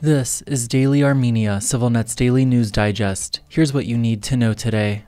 This is Daily Armenia, CivilNet's daily news digest. Here's what you need to know today.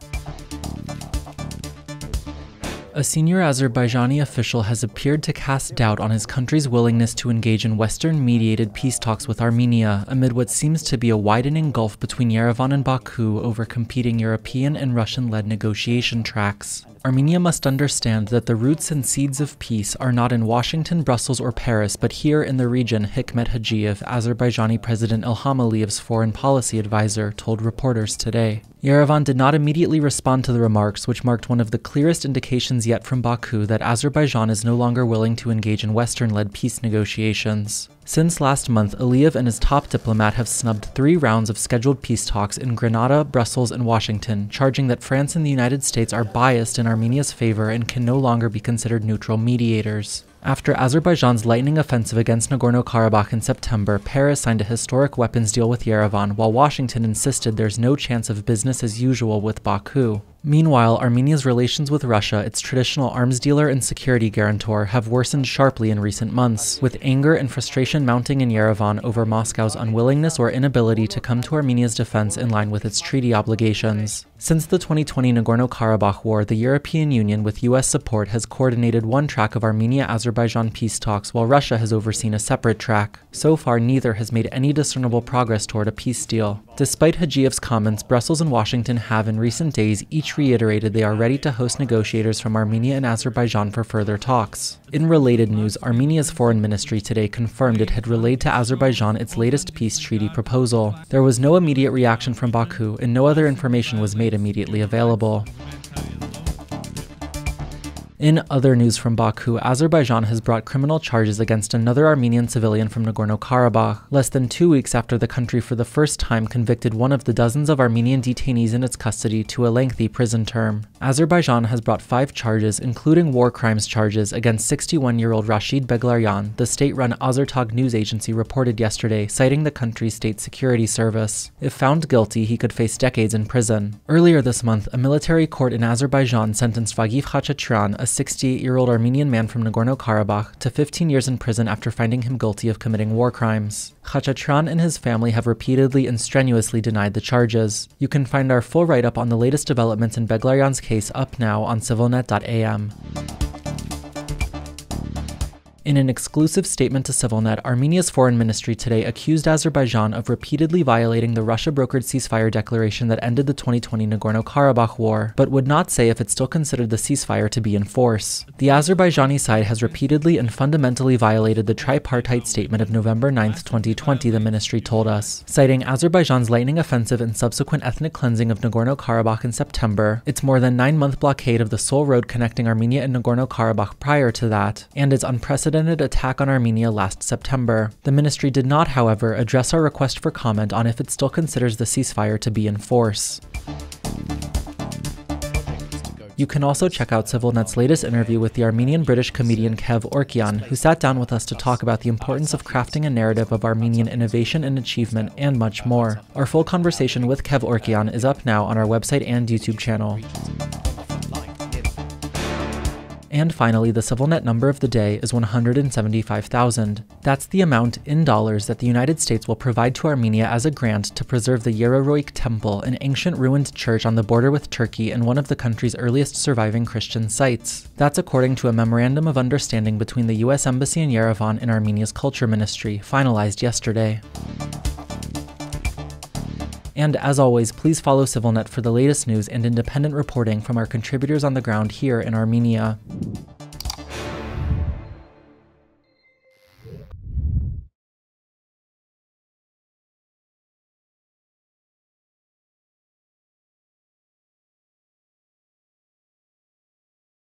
A senior Azerbaijani official has appeared to cast doubt on his country's willingness to engage in Western-mediated peace talks with Armenia, amid what seems to be a widening gulf between Yerevan and Baku over competing European and Russian-led negotiation tracks. Armenia must understand that the roots and seeds of peace are not in Washington, Brussels, or Paris, but here in the region, Hikmet Hajiyev, Azerbaijani President Ilham Aliyev's foreign policy advisor, told reporters today. Yerevan did not immediately respond to the remarks, which marked one of the clearest indications yet from Baku that Azerbaijan is no longer willing to engage in Western-led peace negotiations. Since last month, Aliyev and his top diplomat have snubbed 3 rounds of scheduled peace talks in Grenada, Brussels, and Washington, charging that France and the United States are biased in Armenia's favor and can no longer be considered neutral mediators. After Azerbaijan's lightning offensive against Nagorno-Karabakh in September, Paris signed a historic weapons deal with Yerevan, while Washington insisted there's no chance of business as usual with Baku. Meanwhile, Armenia's relations with Russia, its traditional arms dealer and security guarantor, have worsened sharply in recent months, with anger and frustration mounting in Yerevan over Moscow's unwillingness or inability to come to Armenia's defense in line with its treaty obligations. Since the 2020 Nagorno-Karabakh war, the European Union, with US support, has coordinated one track of Armenia-Azerbaijan peace talks, while Russia has overseen a separate track. So far, neither has made any discernible progress toward a peace deal. Despite Hajiyev's comments, Brussels and Washington have in recent days each reiterated they are ready to host negotiators from Armenia and Azerbaijan for further talks. In related news, Armenia's foreign ministry today confirmed it had relayed to Azerbaijan its latest peace treaty proposal. There was no immediate reaction from Baku, and no other information was made immediately available. In other news from Baku, Azerbaijan has brought criminal charges against another Armenian civilian from Nagorno-Karabakh, less than 2 weeks after the country for the first time convicted one of the dozens of Armenian detainees in its custody to a lengthy prison term. Azerbaijan has brought 5 charges, including war crimes charges, against 61-year-old Rashid Beglaryan, the state-run Azertag news agency reported yesterday, citing the country's state security service. If found guilty, he could face decades in prison. Earlier this month, a military court in Azerbaijan sentenced Vagif Khachaturian, a 68-year-old Armenian man from Nagorno-Karabakh, to 15 years in prison after finding him guilty of committing war crimes. Khachaturian and his family have repeatedly and strenuously denied the charges. You can find our full write-up on the latest developments in Beglaryan's case up now on civilnet.am. In an exclusive statement to CivilNet, Armenia's foreign ministry today accused Azerbaijan of repeatedly violating the Russia-brokered ceasefire declaration that ended the 2020 Nagorno-Karabakh war, but would not say if it still considered the ceasefire to be in force. The Azerbaijani side has repeatedly and fundamentally violated the tripartite statement of November 9, 2020, the ministry told us, citing Azerbaijan's lightning offensive and subsequent ethnic cleansing of Nagorno-Karabakh in September, its more than 9-month blockade of the sole road connecting Armenia and Nagorno-Karabakh prior to that, and its unprecedented attack on Armenia last September. The ministry did not, however, address our request for comment on if it still considers the ceasefire to be in force. You can also check out CivilNet's latest interview with the Armenian-British comedian Kevorkian, who sat down with us to talk about the importance of crafting a narrative of Armenian innovation and achievement, and much more. Our full conversation with Kevorkian is up now on our website and YouTube channel. And finally, the CivilNet number of the day is 175,000. That's the amount in dollars that the United States will provide to Armenia as a grant to preserve the Yerevan Temple, an ancient ruined church on the border with Turkey and one of the country's earliest surviving Christian sites. That's according to a memorandum of understanding between the U.S. Embassy in Yerevan and Armenia's Culture Ministry, finalized yesterday. And as always, please follow CivilNet for the latest news and independent reporting from our contributors on the ground here in Armenia.